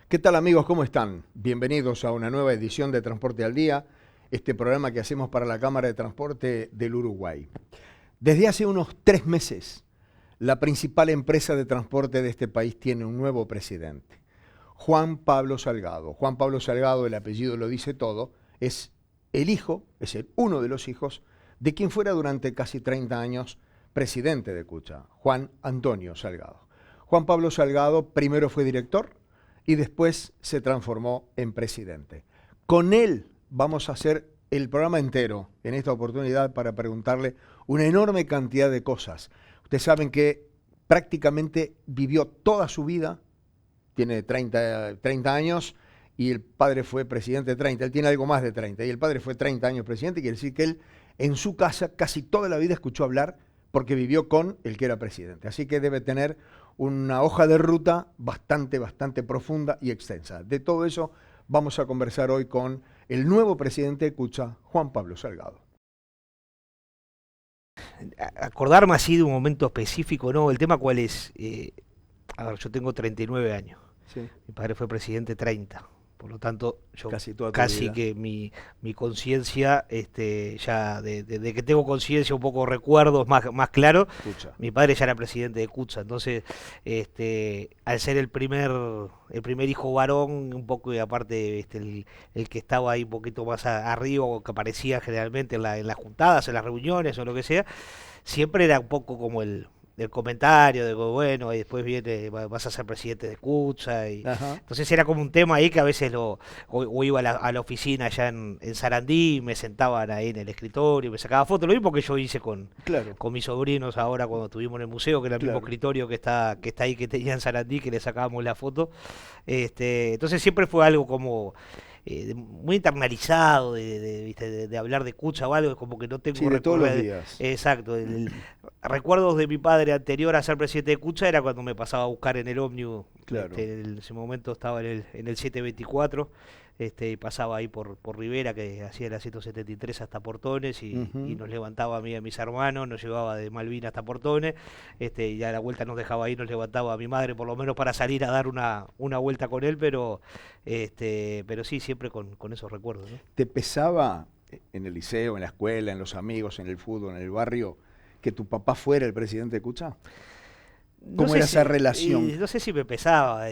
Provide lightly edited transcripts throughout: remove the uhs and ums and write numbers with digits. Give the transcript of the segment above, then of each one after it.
¿Qué tal amigos? ¿Cómo están? Bienvenidos a una nueva edición de Transporte al Día, este programa que hacemos para la Cámara de Transporte del Uruguay. Desde hace unos 3 meses, la principal empresa de transporte de este país tiene un nuevo presidente, Juan Pablo Salgado. Juan Pablo Salgado, el apellido lo dice todo, es uno de los hijos de quien fuera durante casi 30 años presidente de Cucha, Juan Antonio Salgado. Juan Pablo Salgado primero fue director y después se transformó en presidente. Con él vamos a hacer el programa entero en esta oportunidad para preguntarle una enorme cantidad de cosas. Ustedes saben que prácticamente vivió toda su vida, tiene 30 años, y el padre fue presidente de 30, él tiene algo más de 30, y el padre fue 30 años presidente, quiere decir que él en su casa casi toda la vida escuchó hablar porque vivió con el que era presidente. Así que debe tener una hoja de ruta bastante profunda y extensa. De todo eso vamos a conversar hoy con el nuevo presidente de Cucha, Juan Pablo Salgado. Acordarme así de un momento específico, ¿no? El tema cuál es, a ver, yo tengo 39 años, Sí. mi padre fue presidente 30, por lo tanto, yo Casi que mi conciencia, ya de que tengo conciencia, un poco recuerdos más claros, Cucha. mi padre ya era presidente de Cucha, entonces, al ser el primer hijo varón, un poco, y aparte, el que estaba ahí un poquito más arriba, o que aparecía generalmente en las juntadas, en las reuniones o lo que sea, siempre era un poco como el comentario de que, bueno, y después viene, vas a ser presidente de Cucha, y Ajá. entonces era como un tema ahí que a veces o iba a la oficina allá en Sarandí, me sentaban ahí en el escritorio, me sacaba fotos, lo mismo que yo hice Claro. con mis sobrinos ahora cuando estuvimos en el museo, que era el mismo Claro. escritorio que está ahí, que tenía en Sarandí, que le sacábamos la foto. Entonces siempre fue algo como muy internalizado ¿viste? De hablar de Cucha o algo, como que no tengo Sí, de todos los días. Exacto. Recuerdos de mi padre anterior a ser presidente de Cucha era cuando me pasaba a buscar en el ómnibus. Claro. En ese momento estaba en el 724, y pasaba ahí por Rivera, que hacía la 173 hasta Portones, y nos levantaba a mí y a mis hermanos, nos llevaba de Malvinas hasta Portones, y a la vuelta nos dejaba ahí, nos levantaba a mi madre, por lo menos para salir a dar una vuelta con él, pero sí, siempre con esos recuerdos, ¿no? ¿Te pesaba en el liceo, en la escuela, en los amigos, en el fútbol, en el barrio, que tu papá fuera el presidente de Cucha? ¿Cómo era esa relación? No sé si me pesaba,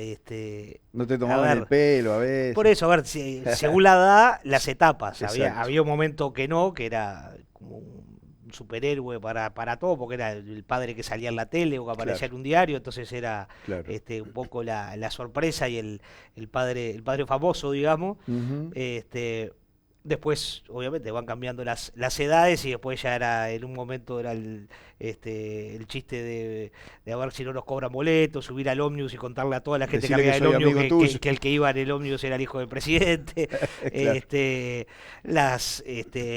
¿No te a tomaban ver, el pelo a veces? por eso, a ver, según la edad, las etapas. Exacto. Había un momento que no, que era como un superhéroe para todo, porque era el padre que salía en la tele o que aparecía Claro. en un diario, entonces era Claro. un poco la sorpresa y el padre famoso, digamos. Ujú. Después, obviamente, van cambiando las edades, y después ya era, en un momento era el chiste de a ver si no nos cobran boletos, subir al ómnibus y contarle a toda la gente que Decirle había que el soy ómnibus amigo tuyo. que el que iba en el ómnibus era el hijo del presidente. Claro.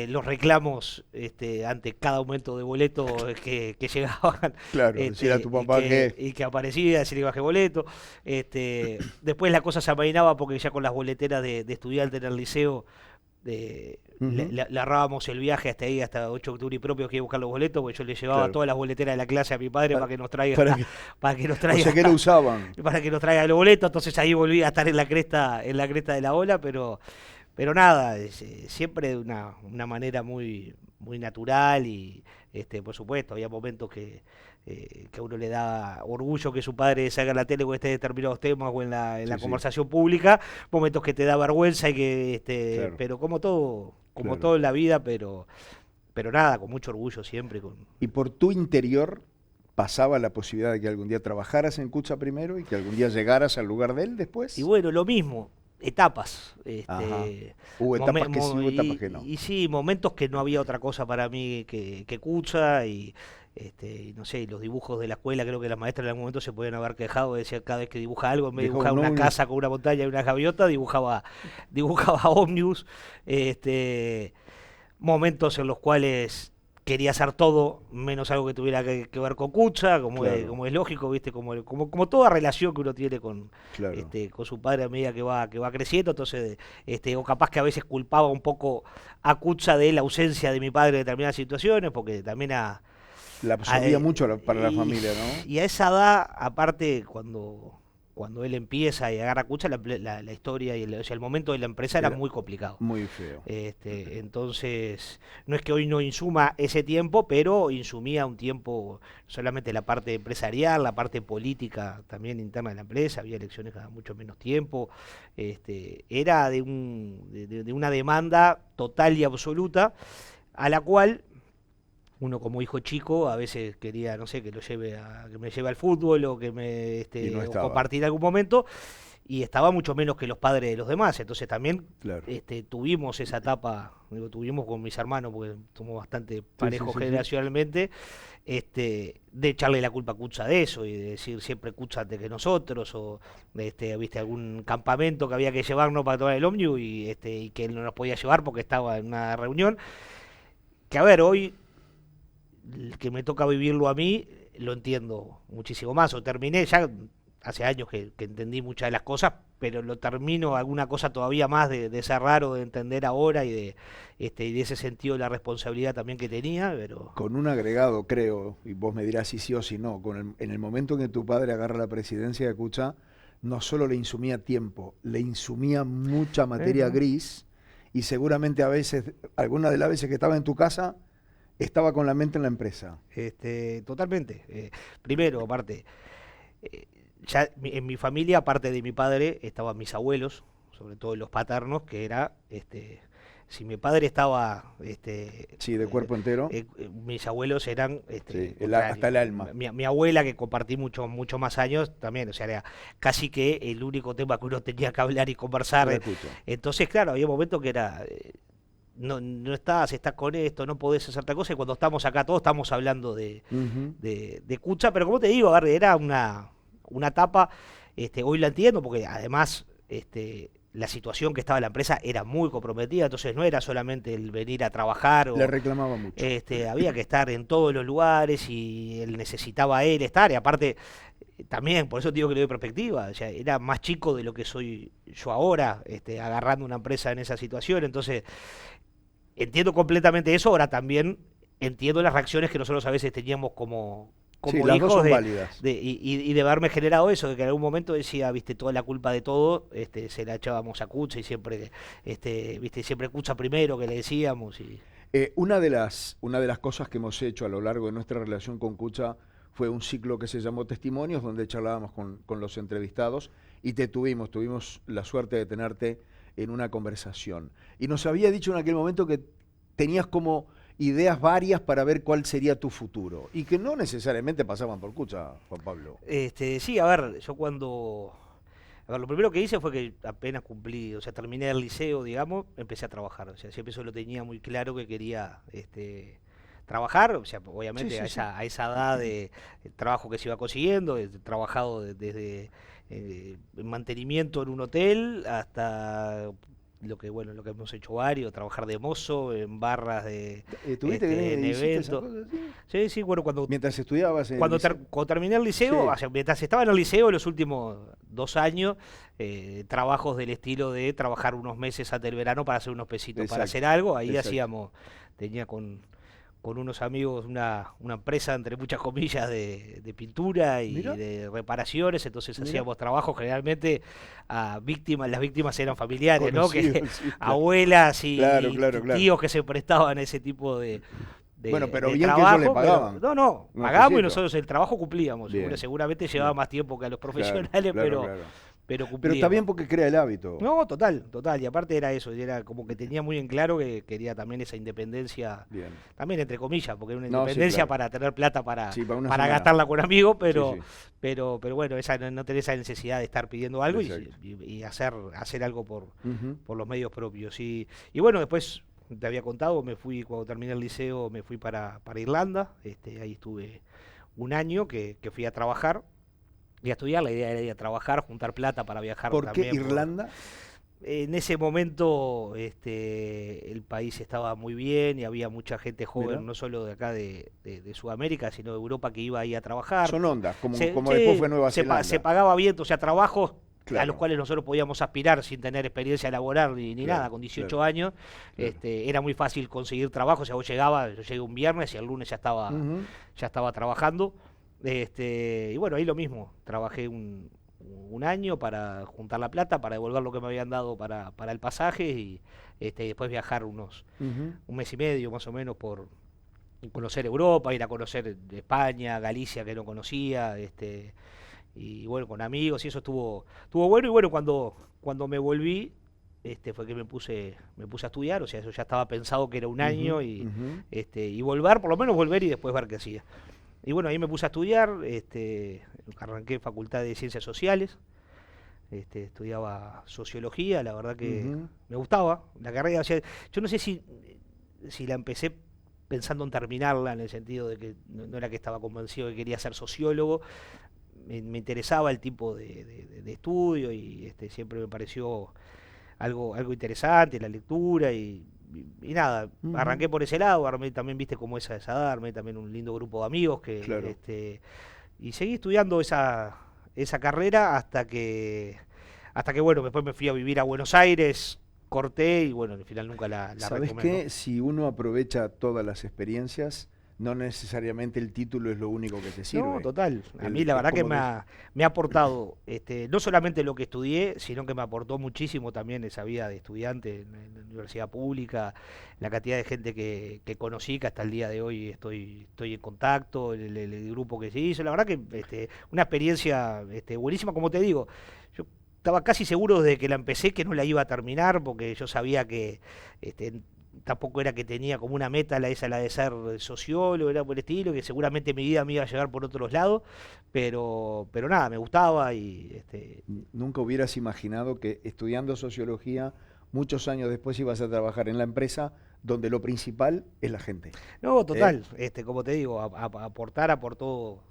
Los reclamos ante cada aumento de boleto que llegaban, Claro, decirle a tu papá que... y que aparecía, decirle que baje boleto. Después la cosa se amainaba porque ya con las boleteras de estudiante en el liceo, le ahorrábamos el viaje hasta ahí, hasta 8 de octubre y propio, que iba a buscar los boletos, porque yo le llevaba Claro. todas las boleteras de la clase a mi padre para que nos traiga, para que- para que nos O traiga, sea, que lo usaban. para que nos traiga los boletos. Entonces ahí volví a estar en la cresta de la ola, pero nada, siempre de una manera muy natural, y por supuesto había momentos que a uno le da orgullo que su padre salga en la tele con determinados temas o en la Sí, sí. conversación pública, momentos que te da vergüenza, y que Claro. pero como todo Claro. en la vida, pero nada, con mucho orgullo siempre. Y por tu interior pasaba la posibilidad de que algún día trabajaras en Cucha primero y que algún día llegaras al lugar de él después. Y bueno, lo mismo, etapas. Ajá. Hubo etapas que sí, hubo etapas que no. Y sí, momentos que no había otra cosa para mí que Cucha, y no sé, los dibujos de la escuela, creo que las maestras en algún momento se podían haber quejado, decía, cada vez que dibuja algo, en vez de Dejó dibujar un una ómnibus. casa con una montaña y una gaviota, dibujaba ómnibus. Momentos en los cuales quería hacer todo menos algo que tuviera que ver con Cucha, Claro. como es lógico, ¿viste? Como toda relación que uno tiene Claro. con su padre a medida que va creciendo. Entonces, o capaz que a veces culpaba un poco a Cucha de la ausencia de mi padre en determinadas situaciones, porque también La absorbía mucho para la familia, ¿no? y a esa edad, aparte, cuando cuando él empieza y agarra Cucha, la historia y o sea, el momento de la empresa era muy complicado. Muy feo. Entonces, no es que hoy no insuma ese tiempo, pero insumía un tiempo, solamente la parte empresarial, la parte política también interna de la empresa, había elecciones cada mucho menos tiempo, era de una demanda total y absoluta, a la cual uno como hijo chico a veces quería, no sé, que me lleve al fútbol o que o compartir algún momento, y estaba mucho menos que los padres de los demás. Entonces también tuvimos esa etapa, tuvimos con mis hermanos, porque somos bastante parejos generacionalmente, de echarle la culpa a Cucha de eso y de decir siempre Cucha antes que nosotros, o viste algún campamento que había que llevarnos para tomar el ómnibus y que él no nos podía llevar porque estaba en una reunión. Que a ver, hoy que me toca vivirlo a mí, lo entiendo muchísimo más, o terminé ya hace años que entendí muchas de las cosas, pero lo termino alguna cosa todavía más de ser raro, de entender ahora y de ese sentido de la responsabilidad también que tenía, pero... Con un agregado, creo, y vos me dirás si sí o si no, en el momento en que tu padre agarra la presidencia de Cucha, no solo le insumía tiempo, le insumía mucha materia gris, y seguramente a veces, alguna de las veces que estaba en tu casa, estaba con la mente en la empresa. Totalmente. Primero, aparte, ya en mi familia, aparte de mi padre, estaban mis abuelos, sobre todo los paternos, que era, si mi padre estaba... de cuerpo entero. Mis abuelos eran... hasta el alma. Mi abuela, que compartí mucho más años, también, o sea, era casi que el único tema que uno tenía que hablar y conversar. Entonces, claro, había momentos que era... No estás con esto, no podés hacer tal cosa, y cuando estamos acá todos estamos hablando de Cucha, pero como te digo, a ver, era una etapa, hoy la entiendo, porque además la situación que estaba en la empresa era muy comprometida, entonces no era solamente el venir a trabajar, le reclamaba mucho. Había que estar en todos los lugares y él necesitaba estar, y aparte también, por eso digo que le doy perspectiva, o sea, era más chico de lo que soy yo ahora, agarrando una empresa en esa situación, entonces entiendo completamente eso. Ahora también entiendo las reacciones que nosotros a veces teníamos como las hijos dos son válidas. y de haberme generado eso, de que en algún momento decía, viste, toda la culpa de todo se la echábamos a Cucha, y siempre siempre Cucha primero, que le decíamos. Una de las cosas que hemos hecho a lo largo de nuestra relación con Cucha fue un ciclo que se llamó Testimonios, donde charlábamos con los entrevistados, y tuvimos la suerte de tenerte en una conversación. Y nos había dicho en aquel momento que tenías como ideas varias para ver cuál sería tu futuro, y que no necesariamente pasaban por Cucha, Juan Pablo. Sí, a ver, yo lo primero que hice fue que apenas cumplí, o sea, terminé el liceo, digamos, empecé a trabajar. O sea, siempre eso lo tenía muy claro que quería trabajar, o sea, obviamente a esa edad de trabajo que se iba consiguiendo, he trabajado desde mantenimiento en un hotel hasta lo que hemos hecho varios, trabajar de mozo en barras en eventos. Sí, bueno, mientras estudiabas cuando terminé el liceo, o sea, mientras estaba en el liceo, los últimos 2 años, trabajos del estilo de trabajar unos meses antes del verano para hacer unos pesitos, para hacer algo, ahí tenía con unos amigos una empresa, entre muchas comillas, de pintura y de reparaciones, entonces hacíamos trabajo generalmente a víctimas, las víctimas eran familiares, ¿no? Abuelas y tíos que se prestaban a ese tipo de bueno, pero de bien trabajo, que ellos le pagaban. No, pagábamos y nosotros el trabajo cumplíamos. Seguramente llevaba más tiempo que a los profesionales, pero cumplíamos. Pero está bien porque crea el hábito. No, total. Y aparte era eso, era como que tenía muy en claro que quería también esa independencia, también entre comillas, porque era una independencia para tener plata para gastarla con amigos, pero bueno, no tener esa necesidad de estar pidiendo algo y hacer algo por los medios propios. Y bueno, después te había contado, cuando terminé el liceo, me fui para Irlanda, ahí estuve un año que fui a trabajar y a estudiar. La idea era ir a trabajar, juntar plata para viajar. ¿Por qué Irlanda? En ese momento el país estaba muy bien y había mucha gente joven, no solo de acá de Sudamérica, sino de Europa, que iba ahí a trabajar. Son ondas, como después fue Nueva Zelanda. Se pagaba bien, o sea, trabajos a los cuales nosotros podíamos aspirar sin tener experiencia laboral ni nada, con 18 años. Era muy fácil conseguir trabajo, o sea, yo llegué un viernes y el lunes ya estaba trabajando. Y bueno, ahí lo mismo, trabajé un un año para juntar la plata, para devolver lo que me habían dado para el pasaje y después viajar un mes y medio más o menos por conocer Europa, ir a conocer España, Galicia que no conocía, y bueno, con amigos y eso estuvo bueno. Y bueno, cuando me volví, fue que me puse a estudiar, o sea, eso ya estaba pensado que era un año y volver, por lo menos volver y después ver qué hacía. Y bueno, ahí me puse a estudiar, arranqué Facultad de Ciencias Sociales, estudiaba Sociología, la verdad que me gustaba la carrera, o sea, yo no sé si la empecé pensando en terminarla, en el sentido de que no era que estaba convencido de que quería ser sociólogo, me interesaba el tipo de estudio y siempre me pareció algo interesante, la lectura y nada, arranqué por ese lado, armé también, viste cómo es esa edad, armé también un lindo grupo de amigos Claro. y seguí estudiando esa carrera hasta que bueno, después me fui a vivir a Buenos Aires, corté y bueno, al final nunca la ¿Sabes retomé, ¿no? qué? Si uno aprovecha todas las experiencias, no necesariamente el título es lo único que te No, sirve. total. A mí la Es verdad que como que... me ha aportado, no solamente lo que estudié, sino que me aportó muchísimo también esa vida de estudiante en la universidad pública, la cantidad de gente que conocí, que hasta el día de hoy estoy en contacto, el grupo que se hizo. La verdad que una experiencia buenísima, como te digo. Yo estaba casi seguro desde que la empecé que no la iba a terminar, porque yo sabía que tampoco era que tenía como una meta la de ser sociólogo, era por el estilo, que seguramente mi vida me iba a llegar por otros lados, pero nada, me gustaba y Nunca hubieras imaginado que estudiando sociología, muchos años después ibas a trabajar en la empresa donde lo principal es la gente. no, ¿Eh? total, como te digo, aportar aportó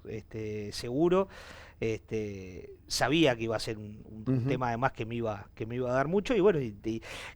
seguro. Sabía que iba a ser un Ujú. tema además que me iba a dar mucho y bueno,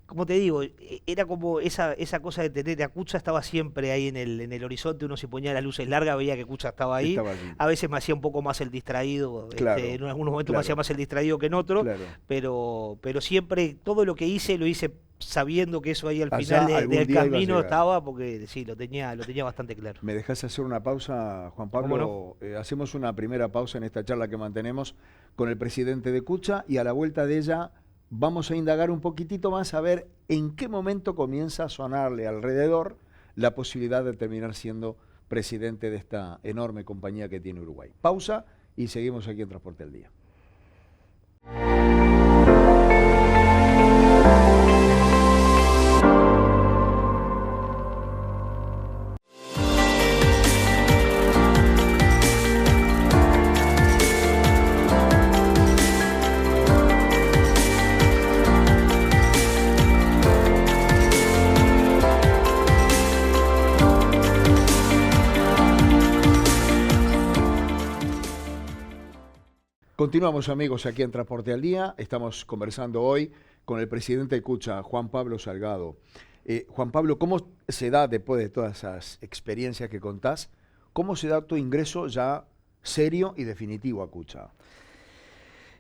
como te digo, era como esa cosa de tener a Cucha estaba siempre ahí en el horizonte, uno se ponía las luces largas, veía que Cucha estaba ahí, Estaba allí. a veces me hacía un poco más el distraído, Claro, en algunos momentos me hacía claro, más el distraído que en otros, claro. pero siempre todo lo que hice lo hice sabiendo que eso ahí al Allá final algún del día iba a camino llegar. estaba, porque sí, lo tenía bastante claro. ¿Me dejas hacer una pausa, Juan ¿Cómo no? Pablo? Hacemos una primera pausa en esta charla que mantenemos con el presidente de Cucha y a la vuelta de ella vamos a indagar un poquitito más a ver en qué momento comienza a sonarle alrededor la posibilidad de terminar siendo presidente de esta enorme compañía que tiene Uruguay. Pausa y seguimos aquí en Transporte al Día. Continuamos amigos aquí en Transporte al Día, estamos conversando hoy con el presidente de Cucha, Juan Pablo Salgado. Juan Pablo, ¿cómo se da, después de todas esas experiencias que contás, cómo se da tu ingreso ya serio y definitivo a Cucha?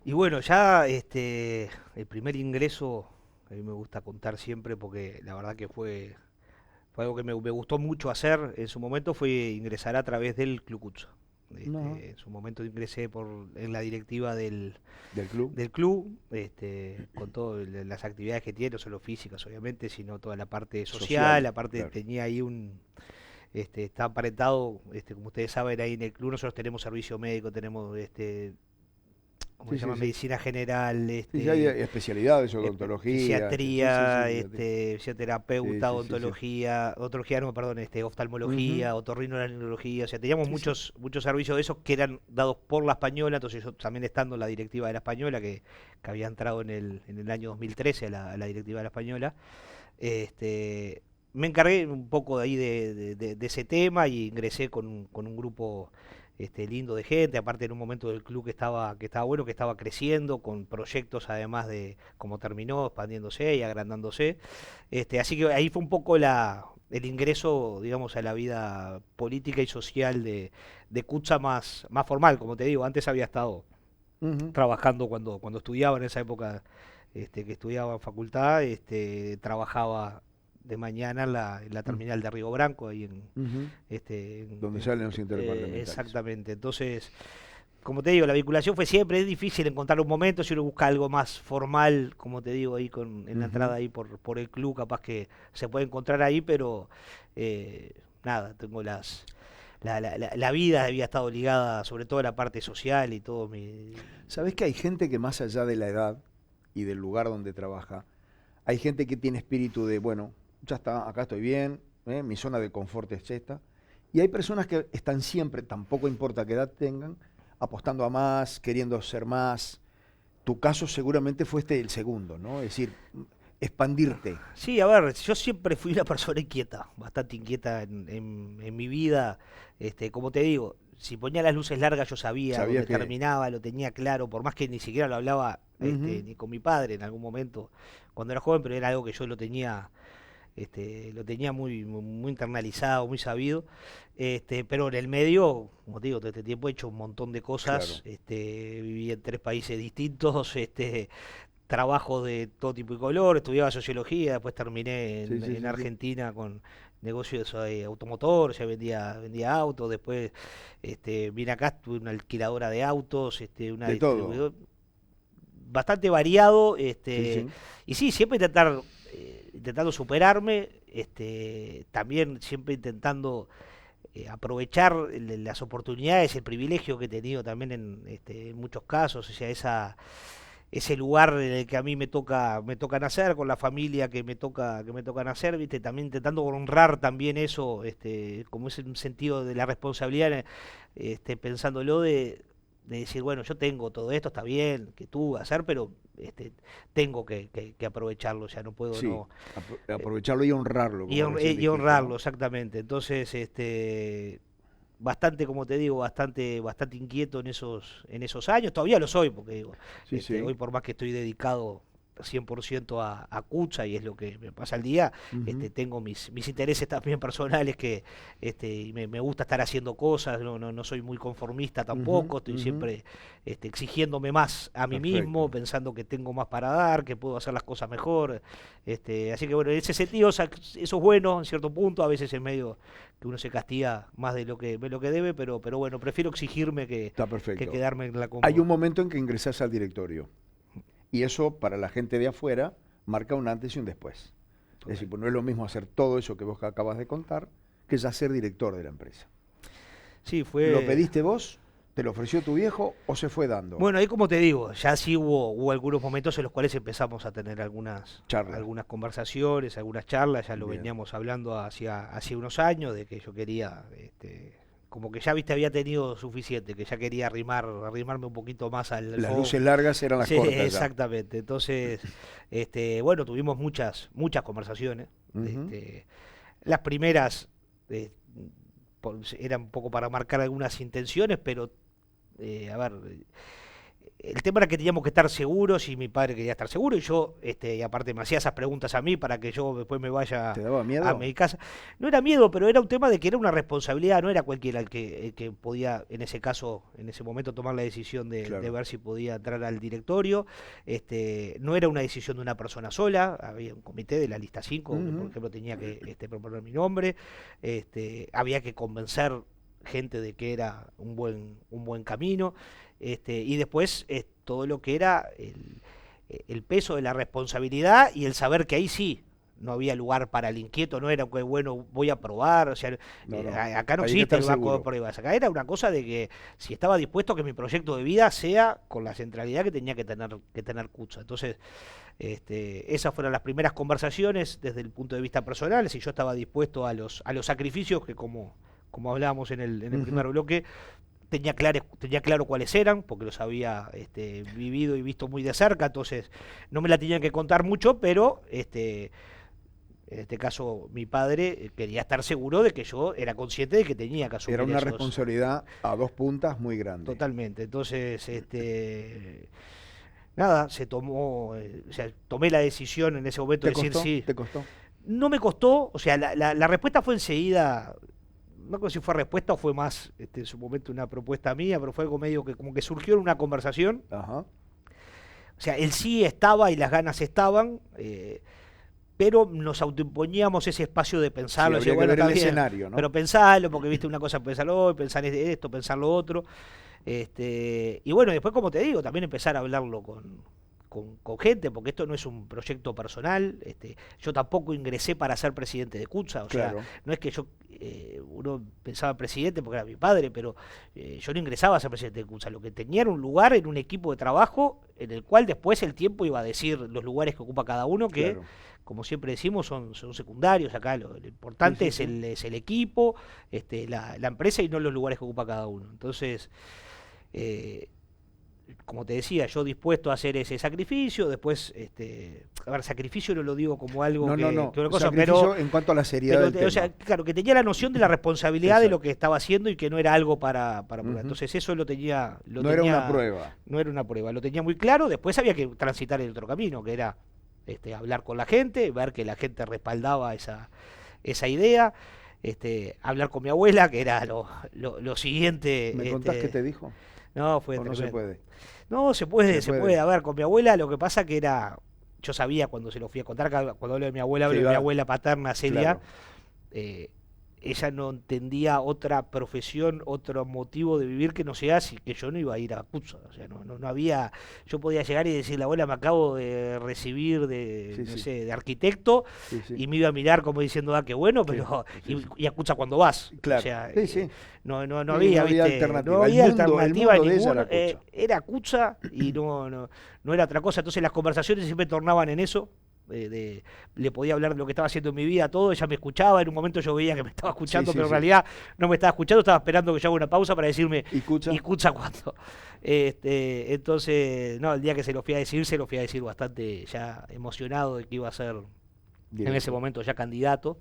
Y bueno, ya el primer ingreso, a mí me gusta contar siempre porque la verdad que fue algo que me gustó mucho hacer en su momento, fue ingresar a través del Club Cucha. No. En su momento ingresé en la directiva ¿Del club? del club, con todas las actividades que tiene, no solo físicas obviamente, sino toda la parte social, Social, aparte claro. tenía ahí está aparentado, como ustedes saben, ahí en el club nosotros tenemos servicio médico, tenemos ¿cómo Sí, se sí, llama? sí. Medicina general, Sí, ya hay especialidades, odontología. Sí, sí, fisiatría, sí. Sí, fisioterapeuta, sí, sí, sí. odontología no, perdón, Ujú. oftalmología, otorrinolaringología, o sea, teníamos Sí, sí. muchos servicios de esos que eran dados por la Española, entonces yo también estando en la directiva de la Española, que había entrado en el año 2013 a la directiva de la Española, me encargué un poco de ahí de ese tema y ingresé con un grupo lindo de gente, aparte en un momento del club que estaba bueno, que estaba creciendo, con proyectos además de cómo terminó, expandiéndose y agrandándose. Así que ahí fue un poco el ingreso, digamos, a la vida política y social de Cucha más formal, como te digo, antes había estado Ujú, trabajando cuando estudiaba en esa época que estudiaba en facultad, trabajaba de mañana en la mm, terminal de Río Branco, ahí ujú. Donde salen los interdepartamentales. exactamente. Entonces, como te digo, la vinculación fue siempre, es difícil encontrar un momento, si uno busca algo más formal, como te digo, ahí en la entrada ahí por el club, capaz que se puede encontrar ahí, pero nada, tengo la vida había estado ligada, sobre todo a la parte social y todo mi... ¿Sabés que hay gente que más allá de la edad y del lugar donde trabaja, hay gente que tiene espíritu de, bueno, ya está, acá estoy bien, mi zona de confort es esta, y hay personas que están siempre, tampoco importa qué edad tengan, apostando a más, queriendo ser más. Tu caso seguramente fue el segundo, ¿no? Es decir, expandirte. Sí, a ver, yo siempre fui una persona inquieta, bastante inquieta en mi vida. Como te digo, si ponía las luces largas yo sabía Sabías dónde terminaba, lo tenía claro, por más que ni siquiera lo hablaba ni con mi padre en algún momento cuando era joven, pero era algo que yo lo tenía muy internalizado, muy sabido. Pero en el medio, como te digo, todo este tiempo he hecho un montón de cosas. Claro. Viví en 3 países distintos. Trabajo de todo tipo y color, estudiaba sociología, después terminé Sí, sí, en sí, sí. Argentina con negocios automotor, ya vendía autos, después vine acá, tuve una alquiladora de autos, una De todo. distribuidora, bastante variado, Sí, sí. y sí, siempre intentando superarme, también siempre intentando aprovechar las oportunidades, el privilegio que he tenido también en muchos casos, o sea, ese lugar en el que a mí me toca nacer, con la familia que me toca nacer, ¿viste? También intentando honrar también eso, como es un sentido de la responsabilidad, pensándolo de decir, bueno, yo tengo todo esto, está bien, que tú vas a hacer, pero tengo que aprovecharlo, o sea, no puedo Sí, no aprovecharlo y honrarlo, como recién y dijiste, honrarlo, ¿no? exactamente. Entonces, bastante, como te digo, bastante inquieto en esos años. Todavía lo soy, porque digo, Sí, sí. hoy por más que estoy dedicado 100% a Cucha y es lo que me pasa al día, Ujú, tengo mis intereses también personales que y me gusta estar haciendo cosas, no soy muy conformista ujú, tampoco, estoy ujú. siempre exigiéndome más a mí mismo, Perfecto. pensando que tengo más para dar, que puedo hacer las cosas mejor. Así que bueno, en ese sentido, o sea, eso es bueno en cierto punto, a veces es medio que uno se castiga más de lo que debe, pero bueno, prefiero exigirme Está que perfecto. quedarme en la Hay un cómoda. momento en que ingresás al directorio y eso para la gente de afuera marca un antes y un después. Es Total. decir, pues no es lo mismo hacer todo eso que vos acabas de contar que ya ser director de la empresa. Sí, ¿Lo fue. pediste vos? ¿Te lo ofreció tu viejo o se fue dando? Bueno, ahí como te digo, ya sí hubo algunos momentos en los cuales empezamos a tener algunas, Charla. algunas conversaciones, algunas charlas, ya lo Bien. veníamos hablando hacía unos años, de que yo quería, como que ya viste, había tenido suficiente, que ya quería arrimarme un poquito más al Las fuego. luces largas eran las Sí, cortas ya. exactamente. Entonces, bueno, tuvimos muchas conversaciones. Ujú. Este, las primeras eh, eran un poco para marcar algunas intenciones, pero a ver, el tema era que teníamos que estar seguros y mi padre quería estar seguro y yo, y aparte me hacía esas preguntas a mí para que yo después me ¿Te vaya daba a miedo? mi casa. No era miedo, pero era un tema de que era una responsabilidad, no era cualquiera el que podía, en ese caso, en ese momento, tomar la decisión de Claro. ver si podía entrar al directorio. No era una decisión de una persona sola, había un comité de la lista 5 que por Ujú. ejemplo tenía que proponer mi nombre, había que convencer gente de que era un buen camino, y después todo lo que era el peso de la responsabilidad y el saber que ahí sí no había lugar para el inquieto, no era que bueno, voy a probar, o sea, No, no. acá no Hay que existe estar el banco de seguro. pruebas, acá era una cosa de que si estaba dispuesto a que mi proyecto de vida sea con la centralidad que tenía que tener Kutza. Entonces, esas fueron las primeras conversaciones desde el punto de vista personal, si yo estaba dispuesto a los sacrificios que como hablábamos en el Ujú. primer bloque, tenía claro cuáles eran, porque los había vivido y visto muy de cerca, entonces no me la tenían que contar mucho, pero en este caso mi padre quería estar seguro de que yo era consciente de que tenía que Era asumir una esos responsabilidad a dos puntas muy grande. totalmente. Entonces, nada, o sea, tomé la decisión en ese momento de ¿Te decir costó? sí. ¿Te costó? No me costó, o sea, la respuesta fue enseguida. No sé si fue respuesta o fue más en su momento una propuesta mía, pero fue algo medio que como que surgió en una conversación. Ajá. O sea, el sí estaba y las ganas estaban, pero nos autoimponíamos ese espacio de pensarlo. Sí, habría que ver el escenario, ¿no? Pero pensarlo, porque viste una cosa pensarlo hoy, pensar esto, pensar lo otro. Y bueno, después, como te digo, también empezar a hablarlo con gente, porque esto no es un proyecto personal. Yo tampoco ingresé para ser presidente de CUTSA, o Claro. sea, no es que yo, uno pensaba presidente porque era mi padre, pero yo no ingresaba a ser presidente de CUTSA. Lo que tenía era un lugar en un equipo de trabajo en el cual después el tiempo iba a decir los lugares que ocupa cada uno, que, Claro. como siempre decimos, son secundarios. Acá lo importante Sí. es el equipo, la empresa, y no los lugares que ocupa cada uno. Entonces, como te decía, yo dispuesto a hacer ese sacrificio. Después, a ver, sacrificio no lo digo como algo No, que una cosa, sacrificio pero en cuanto a la seriedad del tema. o sea, claro, que tenía la noción de la responsabilidad de lo que estaba haciendo y que no era algo para probar. Entonces eso lo tenía. Era una prueba. No era una prueba, lo tenía muy claro. Después había que transitar el otro camino, que era hablar con la gente, ver que la gente respaldaba esa idea. Hablar con mi abuela, que era lo siguiente. ¿Me contás qué te dijo? No, fue ¿O no se puede? No, se puede. A ver, con mi abuela lo que pasa que era, yo sabía cuando se lo fui a contar, cuando hablo de mi abuela, hablo de mi abuela paterna, Celia, Claro. Ella no entendía otra profesión, otro motivo de vivir que no sea así, que yo no iba a ir a CUTSA. O sea, no había, yo podía llegar y decirle, abuela, me acabo de recibir de arquitecto, y me iba a mirar como diciendo, qué bueno, pero y a CUTSA cuando vas. Claro. O sea, no había alternativa. No había alternativa el mundo ninguna. De ella era CUTSA y no era otra cosa. Entonces las conversaciones siempre tornaban en eso. Le podía hablar de lo que estaba haciendo en mi vida, todo. Ella me escuchaba. En un momento yo veía que me estaba escuchando, pero en realidad no me estaba escuchando. Estaba esperando que yo haga una pausa para decirme, ¿y CUTSA cuándo? Entonces, no, el día que se lo fui a decir bastante ya emocionado de que iba a ser en ese momento ya candidato.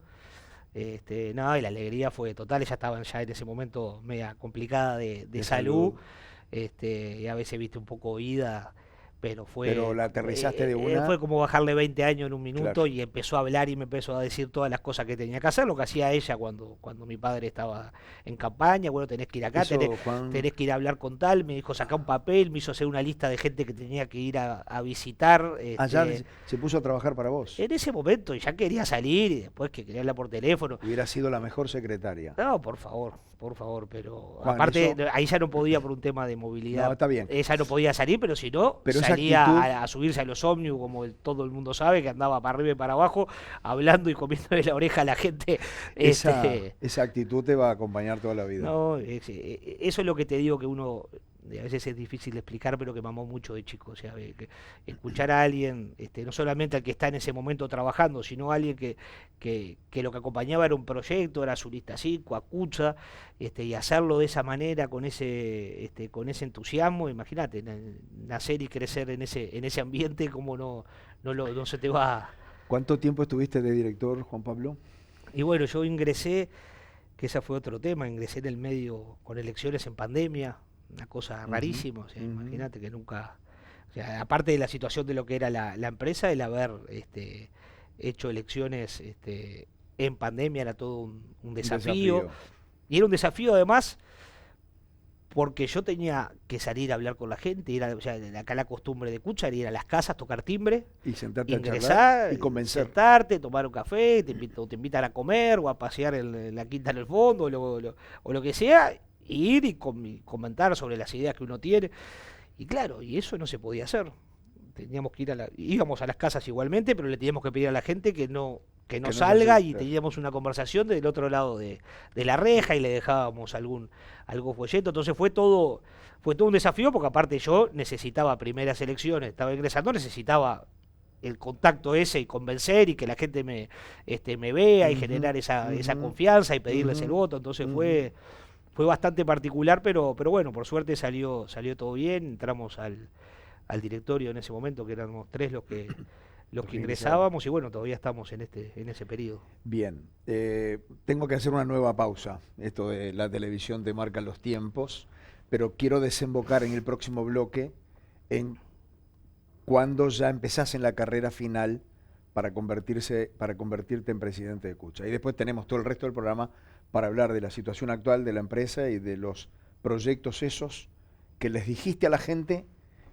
Y la alegría fue total. Ella estaba ya en ese momento media complicada de salud. Y a veces viste un poco oída, pero la aterrizaste de una. Fue como bajarle 20 años en un minuto, claro. Y empezó a hablar y me empezó a decir todas las cosas que tenía que hacer, lo que hacía ella cuando mi padre estaba en campaña. Bueno, tenés que ir acá, tenés que ir a hablar con tal. Me dijo, sacá un papel, me hizo hacer una lista de gente que tenía que ir a visitar. Allá se puso a trabajar para vos. En ese momento ya quería salir, y después que quería hablar por teléfono. Hubiera sido la mejor secretaria. No, por favor, pero Juan, aparte ahí ya no podía por un tema de movilidad. No, está bien. Ella no podía salir, pero si no, salía a subirse a los ómnibus, como todo el mundo sabe, que andaba para arriba y para abajo, hablando y comiéndole la oreja a la gente. Esa actitud te va a acompañar toda la vida. No, eso es lo que te digo, que uno a veces es difícil de explicar, pero que mamó mucho de chico. O sea, que escuchar a alguien, no solamente al que está en ese momento trabajando, sino a alguien que lo que acompañaba era un proyecto, era su lista 5, a CUTSA, y hacerlo de esa manera, con ese entusiasmo. Imagínate, nacer y crecer en ese ambiente, como no se te va. ¿Cuánto tiempo estuviste de director, Juan Pablo? Y bueno, yo ingresé, que ese fue otro tema, ingresé en el medio con elecciones en pandemia, una cosa rarísima. O sea, imagínate que nunca, o sea, aparte de la situación de lo que era la empresa, el haber hecho elecciones en pandemia era todo un desafío. Y era un desafío además porque yo tenía que salir a hablar con la gente. O sea, acá la costumbre de CUTSA era ir a las casas, tocar timbre, y sentarte ingresar, a charlar y convencer. Sentarte, tomar un café, te invitan a comer o a pasear en la quinta en el fondo, o lo que sea, ir y comentar sobre las ideas que uno tiene. Y claro, y eso no se podía hacer. Teníamos que íbamos a las casas igualmente, pero le teníamos que pedir a la gente que no salga, y teníamos una conversación del otro lado de la reja, y le dejábamos algún folleto. Entonces fue todo un desafío, porque aparte yo necesitaba primeras elecciones, estaba ingresando, necesitaba el contacto ese y convencer, y que la gente me vea, y generar esa confianza y pedirles el voto. Entonces fue bastante particular, pero bueno, por suerte salió todo bien. Entramos al directorio en ese momento, que éramos 3 los que ingresábamos, y bueno, todavía estamos en ese periodo. Bien, tengo que hacer una nueva pausa. Esto de la televisión te marca los tiempos, pero quiero desembocar en el próximo bloque en cuando ya empezás en la carrera final para convertirte en presidente de CUTSA. Y después tenemos todo el resto del programa para hablar de la situación actual de la empresa y de los proyectos esos que les dijiste a la gente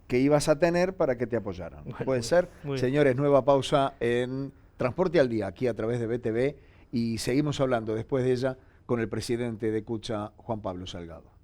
que ibas a tener para que te apoyaran. Bueno, ¿puede ser? Muy Señores, nueva pausa en Transporte al Día, aquí a través de BTV, y seguimos hablando después de ella con el presidente de Cucha, Juan Pablo Salgado.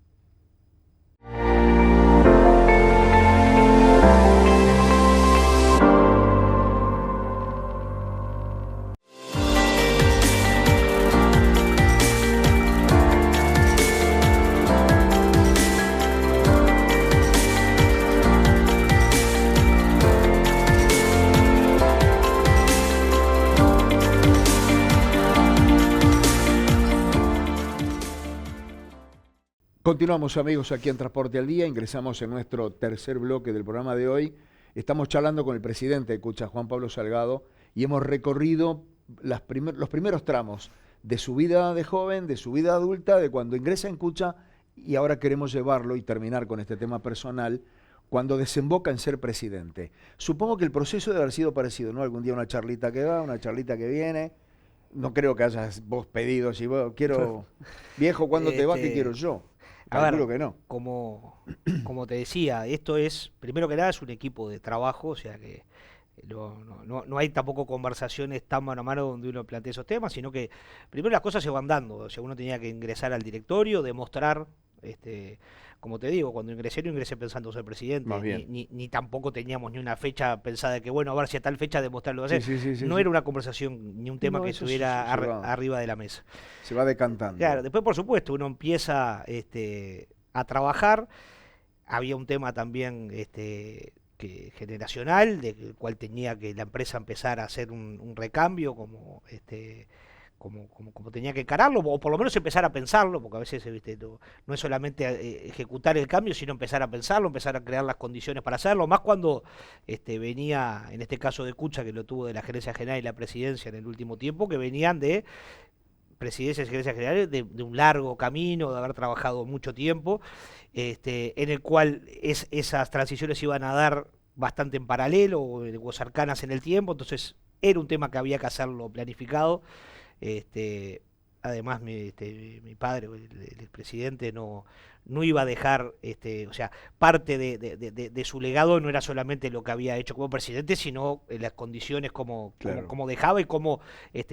Continuamos, amigos, aquí en Transporte al Día. Ingresamos en nuestro tercer bloque del programa de hoy. Estamos charlando con el presidente de Cucha, Juan Pablo Salgado, y hemos recorrido los primeros tramos de su vida de joven, de su vida adulta, de cuando ingresa en Cucha, y ahora queremos llevarlo y terminar con este tema personal, cuando desemboca en ser presidente. Supongo que el proceso debe haber sido parecido, ¿no? Algún día una charlita que va, una charlita que viene. No creo que hayas vos pedido, si vos quiero, viejo, ¿cuándo te vas? ¿Qué quiero yo? A ver, que no. como te decía, esto es, primero que nada, es un equipo de trabajo, o sea que no hay tampoco conversaciones tan mano a mano donde uno plantea esos temas, sino que primero las cosas se van dando, o sea, uno tenía que ingresar al directorio, demostrar, como te digo, cuando ingresé no ingresé pensando ser presidente, ni tampoco teníamos ni una fecha pensada de que, bueno, a ver si a tal fecha demostrarlo. No era una conversación ni un tema que estuviera arriba de la mesa. Se va decantando. Claro, después por supuesto uno empieza a trabajar, había un tema también generacional, del cual tenía que la empresa empezar a hacer un recambio como tenía que encararlo, o por lo menos empezar a pensarlo, porque a veces no es solamente ejecutar el cambio, sino empezar a pensarlo, empezar a crear las condiciones para hacerlo, más cuando venía, en este caso de Cucha, que lo tuvo de la gerencia general y la presidencia en el último tiempo, que venían de presidencias y gerencias generales de un largo camino, de haber trabajado mucho tiempo, en el cual esas transiciones iban a dar bastante en paralelo o cercanas en el tiempo, entonces era un tema que había que hacerlo planificado. Además mi padre, el presidente, no iba a dejar, o sea, parte de su legado no era solamente lo que había hecho como presidente, sino las condiciones como dejaba y cómo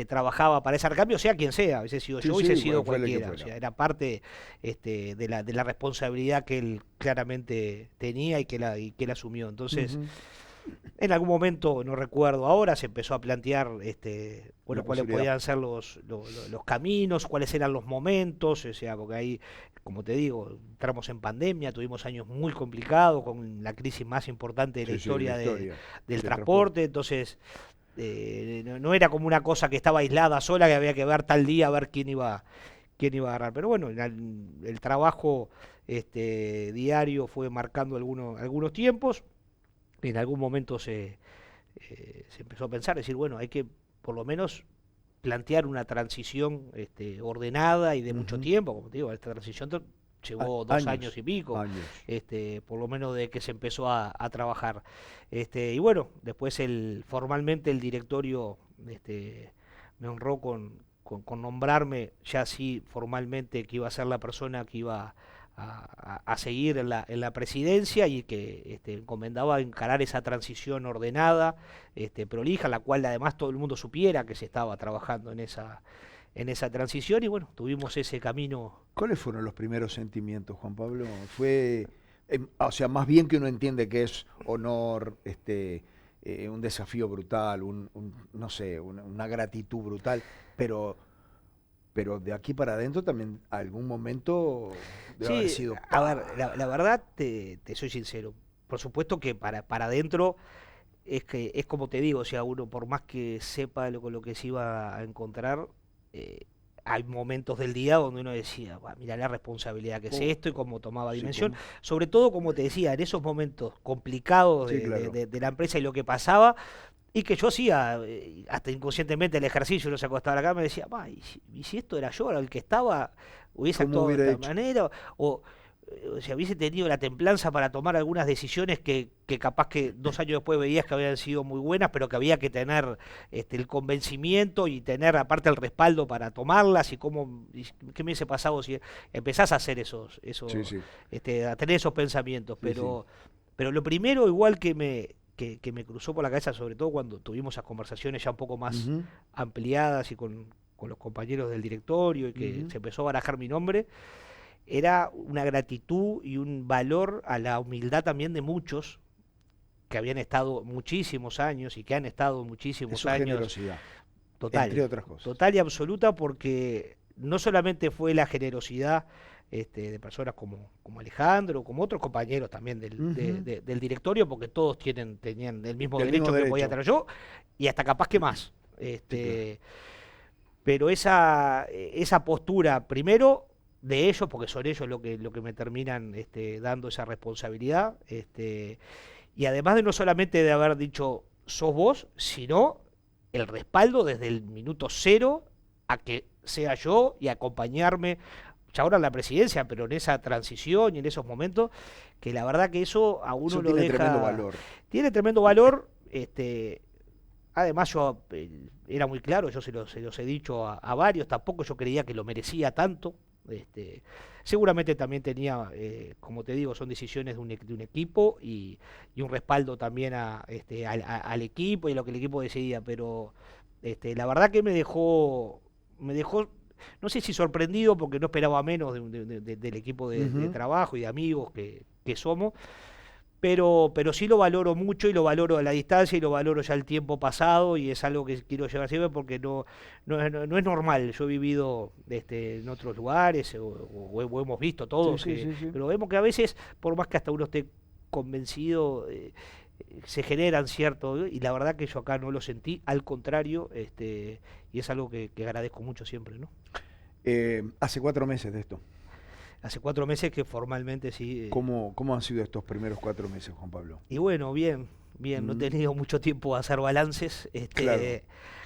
trabajaba para ese recambio, sea quien sea, hubiese sido yo, hubiese sido cualquiera, o sea, era parte de la responsabilidad que él claramente tenía y que él asumió. Entonces, en algún momento, no recuerdo ahora, se empezó a plantear cuáles podían ser los caminos, cuáles eran los momentos, o sea, porque ahí, como te digo, entramos en pandemia, tuvimos años muy complicados, con la crisis más importante de la historia del transporte, entonces no era como una cosa que estaba aislada sola, que había que ver tal día a ver quién iba a agarrar. Pero bueno, el trabajo diario fue marcando algunos tiempos. En algún momento se empezó a pensar, decir, bueno, hay que por lo menos plantear una transición ordenada y de mucho tiempo, como te digo, esta transición llevó 2 años y pico, por lo menos de que se empezó a trabajar. Y bueno, después formalmente el directorio me honró con nombrarme, ya así formalmente, que iba a ser la persona que iba a seguir en la presidencia y que encomendaba encarar esa transición ordenada, prolija, la cual además todo el mundo supiera que se estaba trabajando en esa transición, y bueno, tuvimos ese camino. ¿Cuáles fueron los primeros sentimientos, Juan Pablo? Fue, o sea, más bien que uno entiende que es honor, un desafío brutal, no sé, una gratitud brutal, pero de aquí para adentro también algún momento debe haber sido... A ver, la verdad, te soy sincero, por supuesto que para adentro es como te digo, o sea, uno por más que sepa con lo que se iba a encontrar, hay momentos del día donde uno decía, mira la responsabilidad que es esto y cómo tomaba dimensión, sobre todo, como te decía, en esos momentos complicados de la empresa y lo que pasaba, y que yo hacía, hasta inconscientemente, el ejercicio, uno se acostaba a la cama y decía, ¿y si esto era yo, era el que estaba, hubiese actuado de esta manera? O sea, hubiese tenido la templanza para tomar algunas decisiones que capaz que 2 años después veías que habían sido muy buenas, pero que había que tener el convencimiento y tener aparte el respaldo para tomarlas, y qué me hubiese pasado si empezás a hacer a tener esos pensamientos. Pero lo primero, igual que que me cruzó por la cabeza, sobre todo cuando tuvimos esas conversaciones ya un poco más Ujú. ampliadas y con los compañeros del directorio y que se empezó a barajar mi nombre, era una gratitud y un valor a la humildad también de muchos que habían estado muchísimos años y que han estado muchísimos Eso es años. generosidad, Total, entre otras cosas. total y absoluta, porque no solamente fue la generosidad de personas como Alejandro, como otros compañeros también del directorio, porque todos tenían el mismo El derecho mismo que derecho. podía tener yo, y hasta capaz que más. claro. Pero esa postura, primero, de ellos, porque son ellos lo que me terminan dando esa responsabilidad, y además de no solamente de haber dicho sos vos, sino el respaldo desde el minuto cero a que sea yo y acompañarme, ya ahora en la presidencia, pero en esa transición y en esos momentos, que la verdad que eso a uno Eso lo tiene deja... tremendo valor. Tiene tremendo valor, además yo era muy claro, yo se los he dicho a varios, tampoco yo creía que lo merecía tanto. Seguramente también tenía, como te digo, son decisiones de un equipo y un respaldo también al equipo y a lo que el equipo decidía, pero la verdad que me dejó, no sé si sorprendido porque no esperaba menos del equipo de trabajo y de amigos que somos, pero sí lo valoro mucho y lo valoro a la distancia y lo valoro ya el tiempo pasado y es algo que quiero llevar siempre porque no es normal. Yo he vivido en otros lugares o hemos visto todos, Sí. pero vemos que a veces, por más que hasta uno esté convencido, se generan cierto, y la verdad que yo acá no lo sentí, al contrario, y es algo que agradezco mucho siempre, ¿no? Hace 4 meses de esto. Hace 4 meses que formalmente sí. ¿Cómo han sido estos primeros 4 meses, Juan Pablo? Y bueno, bien, no he tenido mucho tiempo a hacer balances. Claro.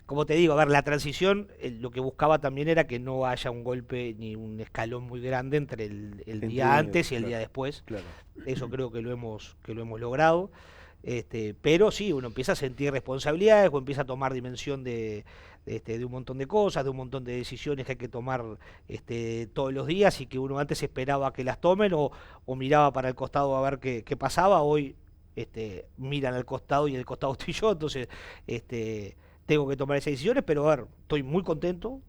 Como te digo, a ver, la transición, lo que buscaba también era que no haya un golpe ni un escalón muy grande entre el día antes y el día después. Claro. Eso creo que lo hemos logrado. Pero sí, uno empieza a sentir responsabilidades o empieza a tomar dimensión de un montón de cosas, de un montón de decisiones que hay que tomar todos los días y que uno antes esperaba que las tomen o miraba para el costado a ver qué pasaba. Hoy miran al costado y en el costado estoy yo, entonces tengo que tomar esas decisiones, pero a ver, estoy muy contento,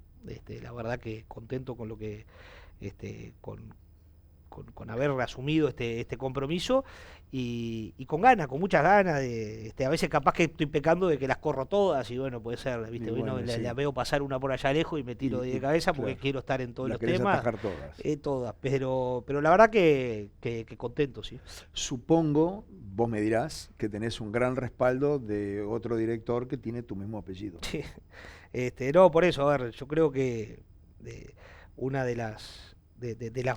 la verdad que contento con lo que con haber asumido este compromiso y con ganas, con muchas ganas a veces capaz que estoy pecando de que las corro todas y bueno, puede ser, ¿viste? Bueno, sí. La veo pasar una por allá lejos y me tiro de cabeza porque claro, quiero estar en todos los querés temas. atajar todas. Todas, pero la verdad que contento, sí. Supongo, vos me dirás, que tenés un gran respaldo de otro director que tiene tu mismo apellido. Sí. No, por eso, a ver, yo creo que una de las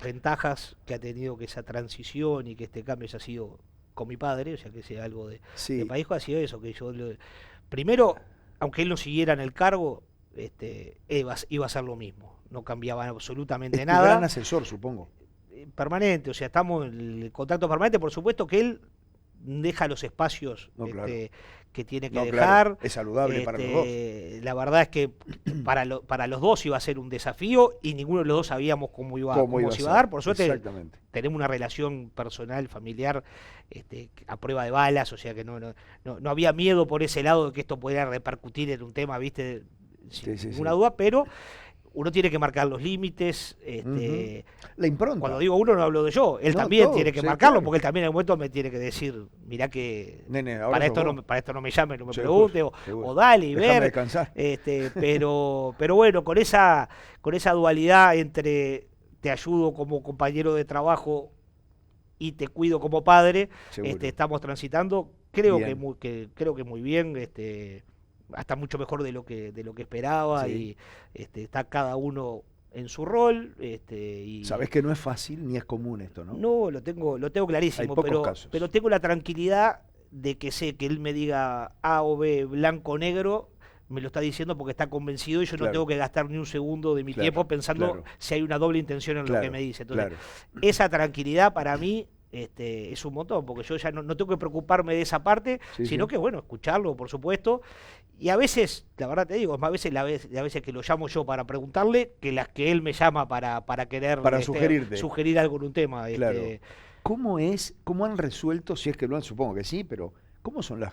ventajas que ha tenido que esa transición y que este cambio haya sido con mi padre, o sea que sea algo de país, ha sido eso, que yo primero, aunque él no siguiera en el cargo, iba a hacer lo mismo, no cambiaba absolutamente nada. Un gran asesor, supongo. Permanente, o sea, estamos en el contacto permanente, por supuesto que él deja los espacios claro. Que tiene que dejar. Claro. Es saludable para los dos. La verdad es que para los dos iba a ser un desafío y ninguno de los dos sabíamos cómo se iba a dar. Por suerte tenemos una relación personal, familiar, a prueba de balas, o sea que no había miedo por ese lado de que esto pudiera repercutir en un tema, ¿viste? Sin ninguna duda, pero uno tiene que marcar los límites. La impronta. Cuando digo uno, no hablo de yo. Él también tiene que marcarlo, claro. Porque él también en el momento me tiene que decir, mirá que nene, para esto no me llame, no me pregunte, o dale y déjame ver. Descansar. Pero bueno, con esa dualidad entre te ayudo como compañero de trabajo y te cuido como padre, estamos transitando, creo que muy bien, hasta mucho mejor de lo que esperaba, y está cada uno en su rol. Y sabés que no es fácil ni es común esto, ¿no? No, lo tengo clarísimo, pero tengo la tranquilidad de que sé que él me diga A o B, blanco o negro, me lo está diciendo porque está convencido y yo no tengo que gastar ni un segundo de mi tiempo pensando si hay una doble intención en lo que me dice. Entonces, esa tranquilidad para mí es un montón, porque yo ya no tengo que preocuparme de esa parte, sino que, bueno, escucharlo, por supuesto. Y a veces, la verdad te digo, es más veces que lo llamo yo para preguntarle que las que él me llama para querer sugerir algo en un tema. Claro. ¿Cómo han resuelto, si es que lo han, supongo que sí, pero ¿Cómo son